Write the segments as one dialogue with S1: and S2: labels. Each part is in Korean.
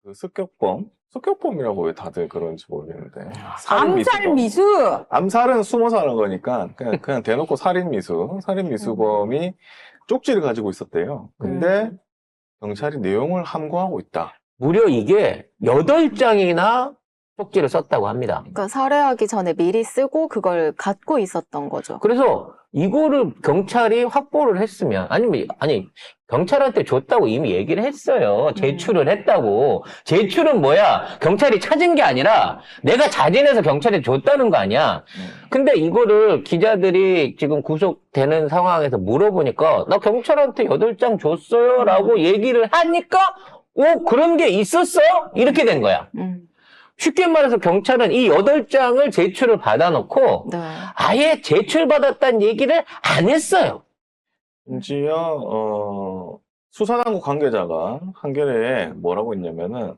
S1: 그 습격범이라고 왜 다들 그런지 모르겠는데.
S2: 암살 미수.
S1: 암살은 숨어서 하는 거니까 그냥 대놓고 살인 미수범이 쪽지를 가지고 있었대요. 근데 경찰이 내용을 함구하고 있다.
S3: 무려 이게 8장이나 쪽지를 썼다고 합니다.
S2: 그러니까 살해하기 전에 미리 쓰고 그걸 갖고 있었던 거죠.
S3: 그래서 이거를 경찰이 확보를 했으면, 아니, 경찰한테 줬다고 이미 얘기를 했어요. 제출을 했다고. 제출은 뭐야? 경찰이 찾은 게 아니라 내가 자진해서 경찰에 줬다는 거 아니야? 근데 이거를 기자들이 지금 구속되는 상황에서 물어보니까 나 경찰한테 8장 줬어요 라고 얘기를 하니까 그런 게 있었어? 이렇게 된 거야. 쉽게 말해서 경찰은 이 8장을 제출을 받아놓고
S2: 네.
S3: 아예 제출받았다는 얘기를 안 했어요.
S1: 심지어 수사당국 관계자가 한겨레에 뭐라고 했냐면은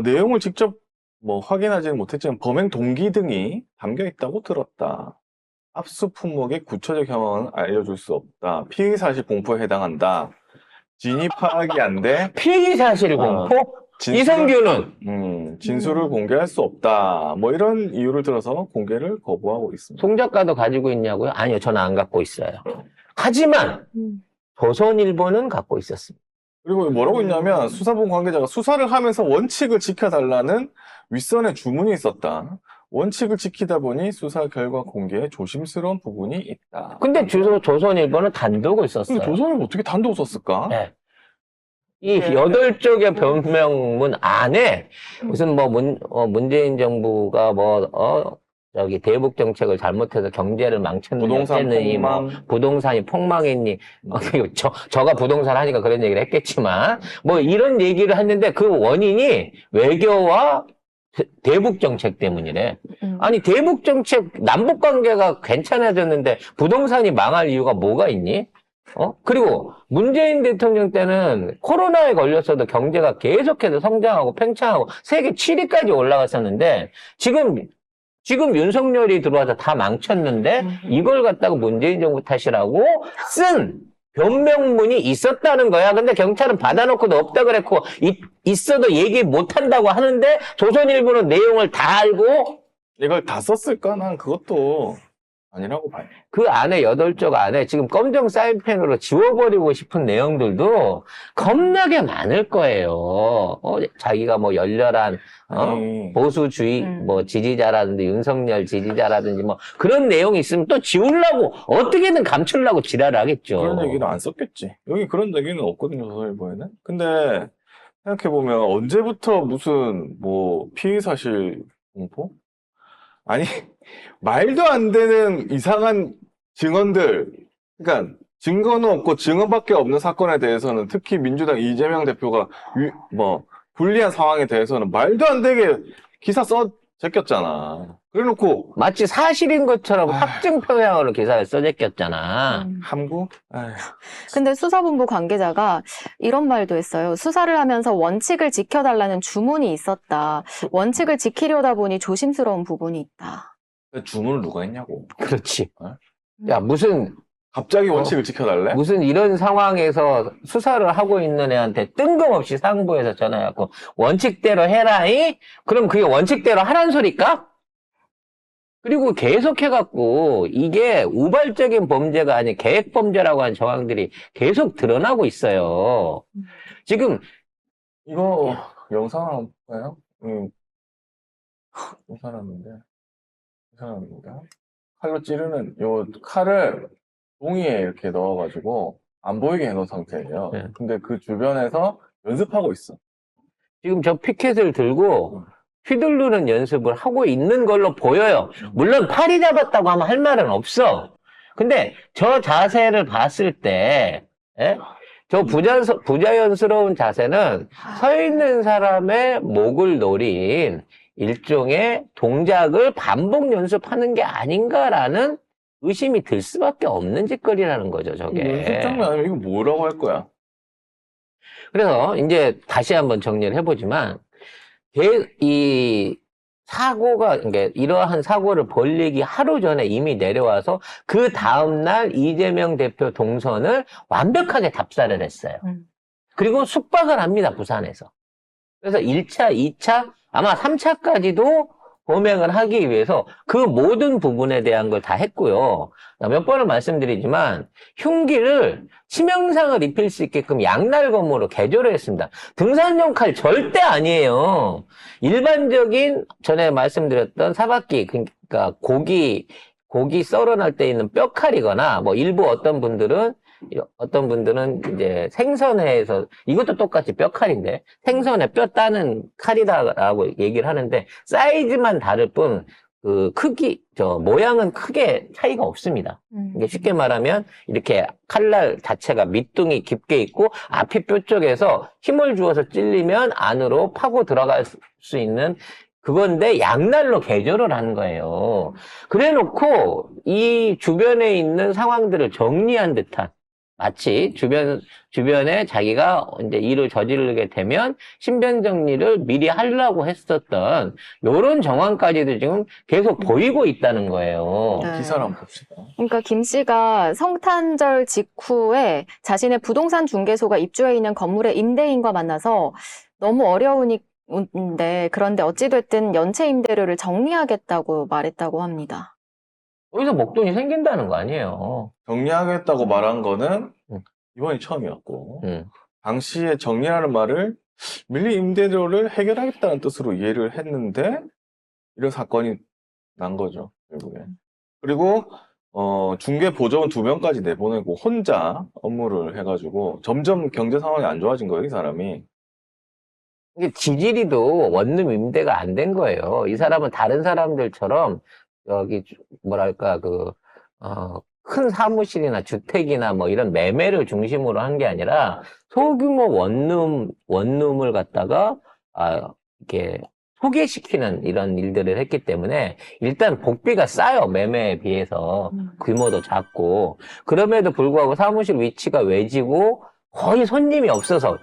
S1: 내용을 직접 뭐 확인하지는 못했지만 범행 동기 등이 담겨 있다고 들었다. 압수 품목의 구체적 형은 알려줄 수 없다. 피의 사실 공포에 해당한다. 진위 파악이 안 돼.
S3: 피의 사실 공포? 이성규는
S1: 진술을 공개할 수 없다. 뭐 이런 이유를 들어서 공개를 거부하고 있습니다.
S3: 송 작가도 가지고 있냐고요? 아니요, 저는 안 갖고 있어요. 하지만 조선일보는 갖고 있었습니다.
S1: 그리고 뭐라고 했냐면 수사본 관계자가 수사를 하면서 원칙을 지켜달라는 윗선의 주문이 있었다. 원칙을 지키다 보니 수사 결과 공개에 조심스러운 부분이 있다.
S3: 근데 조선일보는 단독을 썼어요.
S1: 근데 조선일보 어떻게 단독 썼을까?
S3: 네. 이 8쪽의 변명문 안에 무슨 문재인 정부가 대북 정책을 잘못해서 경제를 망쳤느니 어쨌느니 부동산이 폭망했니 저가 부동산 하니까 그런 얘기를 했겠지만 뭐 이런 얘기를 했는데 그 원인이 외교와 대북 정책 때문이래. 아니 대북 정책 남북 관계가 괜찮아졌는데 부동산이 망할 이유가 뭐가 있니? 그리고 문재인 대통령 때는 코로나에 걸렸어도 경제가 계속해서 성장하고 팽창하고 세계 7위까지 올라갔었는데 지금 윤석열이 들어와서 다 망쳤는데 이걸 갖다가 문재인 정부 탓이라고 쓴 변명문이 있었다는 거야. 근데 경찰은 받아놓고도 없다 그랬고 있어도 얘기 못한다고 하는데 조선일보는 내용을 다 알고
S1: 이걸 다 썼을까? 난 그것도 아니라고 봐요.
S3: 그 안에 8쪽 안에 지금 검정 사인펜으로 지워버리고 싶은 내용들도 겁나게 많을 거예요. 자기가 뭐 열렬한 보수주의 지지자라든지 윤석열 지지자라든지 뭐 그런 내용이 있으면 또 지우려고 어떻게든 감추려고 지랄을 하겠죠.
S1: 그런 얘기는 안 썼겠지. 여기 그런 얘기는 없거든요, 조선일보에는. 근데 생각해보면 언제부터 무슨 피의사실 공포? 아니 말도 안 되는 이상한 증언들, 그러니까 증거는 없고 증언밖에 없는 사건에 대해서는 특히 민주당 이재명 대표가 불리한 상황에 대해서는 말도 안 되게 기사 제꼈잖아. 그래놓고
S3: 마치 사실인 것처럼 확증 표명으로 기사를 써제꼈잖아.
S1: 함구?
S2: 근데 수사본부 관계자가 이런 말도 했어요. 수사를 하면서 원칙을 지켜달라는 주문이 있었다. 원칙을 지키려다 보니 조심스러운 부분이 있다.
S1: 주문을 누가 했냐고.
S3: 그렇지. 야,
S1: 갑자기 원칙을 지켜달래?
S3: 무슨 이런 상황에서 수사를 하고 있는 애한테 뜬금없이 상부에서 전화해갖고 원칙대로 해라이? 그럼 그게 원칙대로 하란 소리까? 그리고 계속해갖고 이게 우발적인 범죄가 아닌 계획범죄라고 하는 정황들이 계속 드러나고 있어요. 지금
S1: 이거 영상 하나 볼까요? 이 사람입니다. 칼로 찌르는 칼을 종이에 이렇게 넣어가지고 안 보이게 해놓은 상태예요.
S3: 네.
S1: 근데 그 주변에서 연습하고 있어.
S3: 지금 저 피켓을 들고 휘두르는 연습을 하고 있는 걸로 보여요. 물론 팔이 잡았다고 하면 할 말은 없어. 근데 저 자세를 봤을 때 저 부자연스러운 자세는 서 있는 사람의 목을 노린 일종의 동작을 반복 연습하는 게 아닌가라는 의심이 들 수밖에 없는 짓거리라는 거죠, 저게.
S1: 연습 장면 아니면 이거 뭐라고 할 거야?
S3: 그래서 이제 다시 한번 정리를 해보지만 이 사고가, 그러니까 이러한 사고를 벌리기 하루 전에 이미 내려와서 그 다음날 이재명 대표 동선을 완벽하게 답사를 했어요. 그리고 숙박을 합니다, 부산에서. 그래서 1차, 2차, 아마 3차까지도 범행을 하기 위해서 그 모든 부분에 대한 걸 다 했고요. 몇 번을 말씀드리지만 흉기를 치명상을 입힐 수 있게끔 양날검으로 개조를 했습니다. 등산용 칼 절대 아니에요. 일반적인 전에 말씀드렸던 사박기, 그러니까 고기 썰어낼 때 있는 뼈칼이거나 뭐 일부 어떤 분들은 이제 생선회에서 이것도 똑같이 뼈칼인데 생선회 뼈 따는 칼이다라고 얘기를 하는데 사이즈만 다를 뿐 그 크기 모양은 크게 차이가 없습니다. 이게 쉽게 말하면 이렇게 칼날 자체가 밑둥이 깊게 있고 앞이 뼈 쪽에서 힘을 주어서 찔리면 안으로 파고 들어갈 수 있는 그건데 양날로 개조를 한 거예요. 그래 놓고 이 주변에 있는 상황들을 정리한 듯한 마치 주변에 자기가 이제 일을 저지르게 되면 신변 정리를 미리 하려고 했었던 요런 정황까지도 지금 계속 보이고 있다는 거예요.
S2: 네.
S1: 기사를 한번 봅시다.
S2: 그러니까 김 씨가 성탄절 직후에 자신의 부동산 중개소가 입주해 있는 건물의 임대인과 만나서 너무 어려우니데 그런데 어찌됐든 연체 임대료를 정리하겠다고 말했다고 합니다.
S3: 여기서 목돈이 생긴다는 거 아니에요.
S1: 정리하겠다고 말한 거는
S3: 음.
S1: 이번이 처음이었고, 당시에 정리하는 말을 밀리 임대료를 해결하겠다는 뜻으로 이해를 했는데, 이런 사건이 난 거죠, 결국에. 그리고, 중개 보조원 2명까지 내보내고 혼자 업무를 해가지고 점점 경제 상황이 안 좋아진 거예요, 이 사람이.
S3: 이게 지지리도 원룸 임대가 안 된 거예요. 이 사람은 다른 사람들처럼 여기 뭐랄까 큰 사무실이나 주택이나 뭐 이런 매매를 중심으로 한 게 아니라 소규모 원룸을 갖다가 이렇게 소개시키는 이런 일들을 했기 때문에 일단 복비가 싸요. 매매에 비해서 규모도 작고 그럼에도 불구하고 사무실 위치가 외지고 거의 손님이 없어서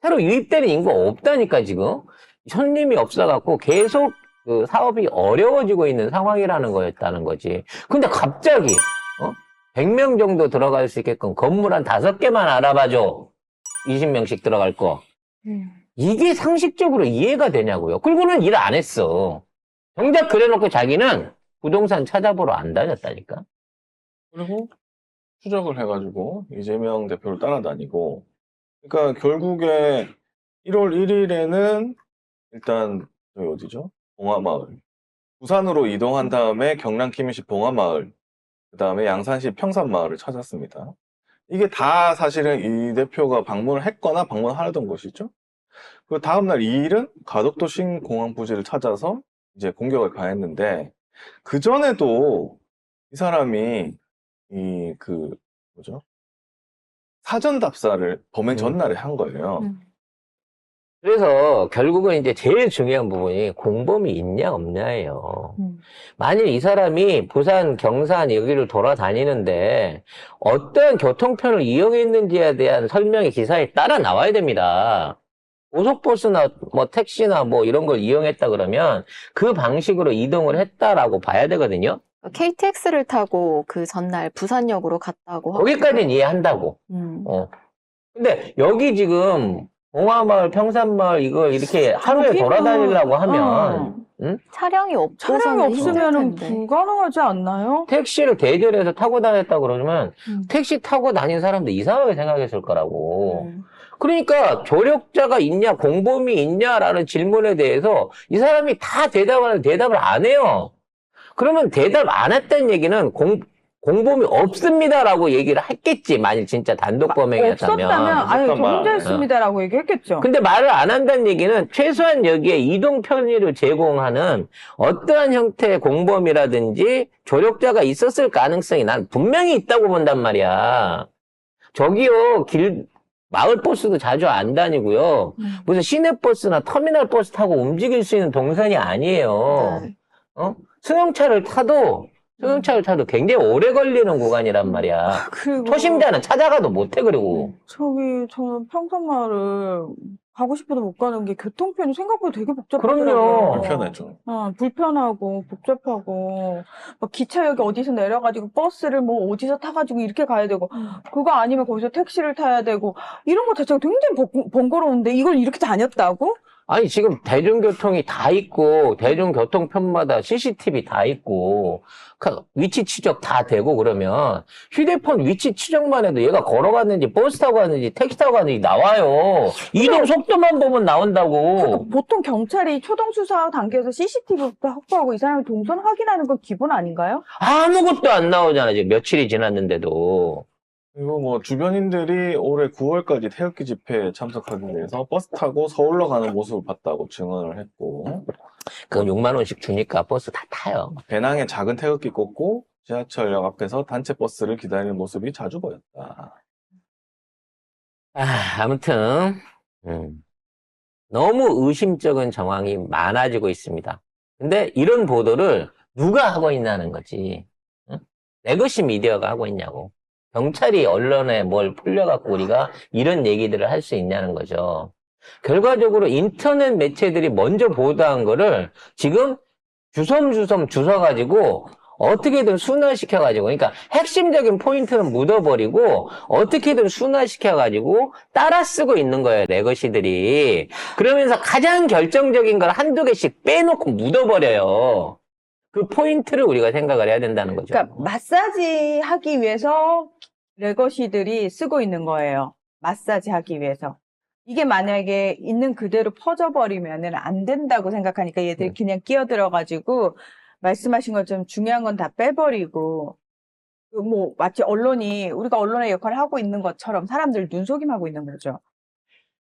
S3: 새로 유입되는 인구가 없다니까 지금 손님이 없어갖고 계속 그 사업이 어려워지고 있는 상황이라는 거였다는 거지. 근데 갑자기 100명 정도 들어갈 수 있게끔 건물 한 5개만 알아봐줘. 20명씩 들어갈 거. 이게 상식적으로 이해가 되냐고요. 그리고는 일 안 했어. 정작 그래놓고 자기는 부동산 찾아보러 안 다녔다니까.
S1: 그리고 추적을 해가지고 이재명 대표를 따라다니고, 그러니까 결국에 1월 1일에는 일단 여기 어디죠? 봉화마을. 부산으로 이동한 다음에 경남 김해시 봉화마을, 그 다음에 양산시 평산마을을 찾았습니다. 이게 다 사실은 이 대표가 방문을 했거나 방문하려던 곳이죠. 그 다음날 2일은 가덕도 신공항 부지를 찾아서 이제 공격을 가했는데, 그 전에도 이 사람이 사전 답사를 범행 전날에 한 거예요.
S3: 그래서 결국은 이제 제일 중요한 부분이 공범이 있냐 없냐예요. 만일 이 사람이 부산, 경산 여기를 돌아다니는데 어떤 교통편을 이용했는지에 대한 설명이 기사에 따라 나와야 됩니다. 고속버스나 뭐 택시나 뭐 이런 걸 이용했다 그러면 그 방식으로 이동을 했다라고 봐야 되거든요.
S2: KTX를 타고 그 전날 부산역으로 갔다고 하고.
S3: 거기까지는 이해한다고. 근데 여기 지금 봉화마을, 평산마을 이걸 이렇게 하루에 돌아다니려고 하면
S2: 차량이
S4: 차량이 없으면 불가능하지 않나요?
S3: 택시를 대절해서 타고 다녔다 그러면 택시 타고 다닌 사람도 이상하게 생각했을 거라고. 그러니까 조력자가 있냐, 공범이 있냐라는 질문에 대해서 이 사람이 다 대답을 안 해요. 그러면 대답 안 했다는 얘기는 공범이 없습니다라고 얘기를 했겠지. 만일 진짜 단독 범행이었다면.
S4: 없었다면 아유 저 혼자 했습니다라고 얘기했겠죠.
S3: 근데 말을 안 한다는 얘기는 최소한 여기에 이동 편의를 제공하는 어떠한 형태의 공범이라든지 조력자가 있었을 가능성이 난 분명히 있다고 본단 말이야. 저기요 마을버스도 자주 안 다니고요. 무슨 시내버스나 터미널 버스 타고 움직일 수 있는 동선이 아니에요. 승용차를 타도 굉장히 오래 걸리는 구간이란 말이야.
S4: 그리고
S3: 초심자는 찾아가도 못해, 그리고.
S4: 저는 평산마을을 가고 싶어도 못 가는 게 교통편이 생각보다 되게 복잡하더라고요.
S3: 그럼요.
S1: 불편하죠.
S4: 불편하고 복잡하고 막 기차역에 어디서 내려가지고 버스를 뭐 어디서 타가지고 이렇게 가야 되고 그거 아니면 거기서 택시를 타야 되고 이런 거 자체가 굉장히 번거로운데 이걸 이렇게 다녔다고?
S3: 아니, 지금 대중교통이 다 있고, 대중교통편마다 CCTV 다 있고, 위치 추적 다 되고 그러면 휴대폰 위치 추적만 해도 얘가 걸어갔는지, 버스 타고 갔는지, 택시 타고 갔는지 나와요. 이동 속도만 보면 나온다고.
S4: 보통 경찰이 초동 수사 단계에서 CCTV부터 확보하고 이 사람의 동선 확인하는 건 기본 아닌가요?
S3: 아무것도 안 나오잖아, 지금 며칠이 지났는데도.
S1: 그리고 뭐 주변인들이 올해 9월까지 태극기 집회에 참석하기 위해서 버스 타고 서울로 가는 모습을 봤다고 증언을 했고,
S3: 그건 6만 원씩 주니까 버스 다 타요.
S1: 배낭에 작은 태극기 꽂고 지하철역 앞에서 단체 버스를 기다리는 모습이 자주 보였다.
S3: 아무튼 너무 의심쩍은 정황이 많아지고 있습니다. 근데 이런 보도를 누가 하고 있냐는 거지. 응? 레거시 미디어가 하고 있냐고. 경찰이 언론에 뭘 풀려갖고 우리가 이런 얘기들을 할 수 있냐는 거죠. 결과적으로 인터넷 매체들이 먼저 보도한 거를 지금 주섬주섬 주워가지고 어떻게든 순화시켜가지고, 그러니까 핵심적인 포인트는 묻어버리고 어떻게든 순화시켜가지고 따라 쓰고 있는 거예요, 레거시들이. 그러면서 가장 결정적인 걸 한두 개씩 빼놓고 묻어버려요. 그 포인트를 우리가 생각을 해야 된다는 거죠.
S4: 그러니까 마사지 하기 위해서 레거시들이 쓰고 있는 거예요. 마사지 하기 위해서. 이게 만약에 있는 그대로 퍼져버리면은 안 된다고 생각하니까 얘들이 그냥 끼어들어가지고 말씀하신 것처럼 중요한 건 다 빼버리고 뭐 마치 언론이 우리가 언론의 역할을 하고 있는 것처럼 사람들 눈속임하고 있는 거죠.